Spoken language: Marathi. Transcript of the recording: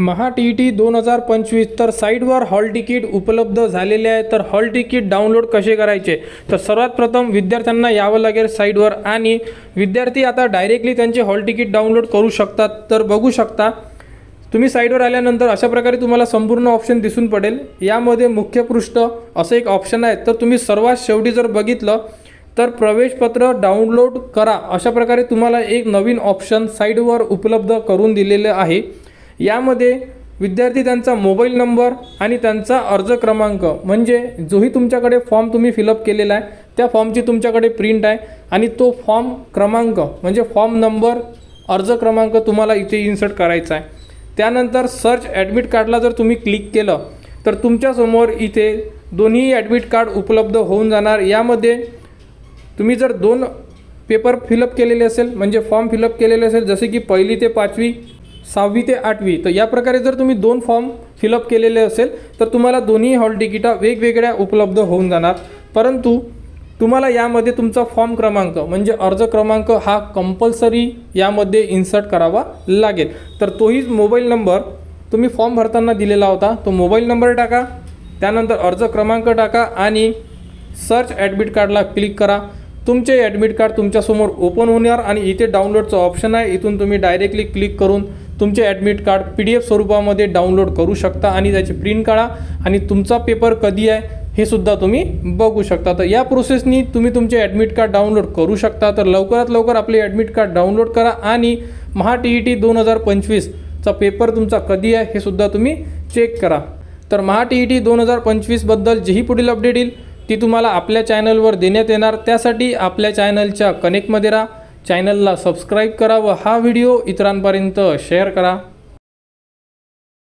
महा TET 2025 तर साईटवर हॉल तिकीट उपलब्ध झालेले आहे। तर हॉल तिकीट डाउनलोड कसे करायचे, तर सर्वात प्रथम विद्यार्थ्यांना यावं लागेल साईटवर आणि विद्यार्थी आता डायरेक्टली त्यांचे हॉल तिकीट डाउनलोड करू शकतात। तर बघू शकता तुम्ही साईटवर आल्यानंतर अशा प्रकारे तुम्हाला संपूर्ण ऑप्शन दिसून पडेल। यामध्ये मुख्य पृष्ठ असं एक ऑप्शन आहे, तर तुम्ही सर्वात शेवटी जर बघितलं तर प्रवेशपत्र डाउनलोड करा अशा प्रकारे तुम्हाला एक नवीन ऑप्शन साईटवर उपलब्ध करून दिलेले आहे। यामध्ये विद्यार्थी त्यांचा मोबाईल नंबर आणि त्यांचा अर्ज क्रमांक म्हणजे जोही तुमच्याकडे फॉर्म तुम्ही फिलअप केलेला आहे त्या फॉर्मची तुमच्याकडे प्रिंट आहे आणि तो फॉर्म क्रमांक म्हणजे फॉर्म नंबर अर्ज क्रमांक तुम्हाला इथे इन्सर्ट करायचा आहे। त्यानंतर सर्च ॲडमिट कार्डला जर तुम्ही क्लिक केलं तर तुमच्यासमोर इथे दोन्ही ॲडमिट कार्ड उपलब्ध होऊन जाणार। यामध्ये तुम्ही जर 2 पेपर फिलअप केलेले असेल म्हणजे फॉर्म फिलअप केलेले असेल जसे की 1ली ते 5वी 6वी ते 8वी, तर या प्रकारे जर तुम्ही 2 फॉर्म फिलअप केलेले असेल तर तुम्हाला दोन्ही हॉल तिकिटा वेगवेगळ्या उपलब्ध होऊन जाणार। परंतु तुम्हाला यामध्ये तुमचा फॉर्म क्रमांक म्हणजे अर्ज क्रमांक हा कंपल्सरी यामध्ये इन्सर्ट करावा लागेल। तर तोही मोबाईल नंबर तुम्ही फॉर्म भरताना दिलेला होता, तो मोबाईल नंबर टाका, त्यानंतर अर्ज क्रमांक टाका आणि सर्च ॲडमिट कार्डला क्लिक करा। तुमचे ॲडमिट कार्ड तुमच्यासमोर ओपन होणार आणि इथे डाउनलोडचं ऑप्शन आहे, इथून तुम्ही डायरेक्टली क्लिक करून तुमचे ॲडमिट कार्ड PDF स्वरूपामध्ये डाउनलोड करू शकता आणि त्याची प्रिंट काढा आणि तुमचा पेपर कधी आहे हे सुद्धा तुम्ही बघू शकता। तर या प्रोसेसनी तुम्ही तुमचे ॲडमिट कार्ड डाउनलोड करू शकता। तर लवकरात लवकर आपले ॲडमिट कार्ड डाउनलोड करा आणि महा TET 2025चा पेपर तुमचा कधी आहे हे सुद्धा तुम्ही चेक करा। तर महा TET 2025 बद्दल जेही पुढील अपडेट येईल ती तुम्हाला आपल्या चॅनलवर देण्यात येणार। त्यासाठी आपल्या चॅनलच्या कनेक्टमध्ये राहा, चॅनलला सबस्क्राईब करा व हा व्हिडिओ इतरांपर्यंत शेअर करा।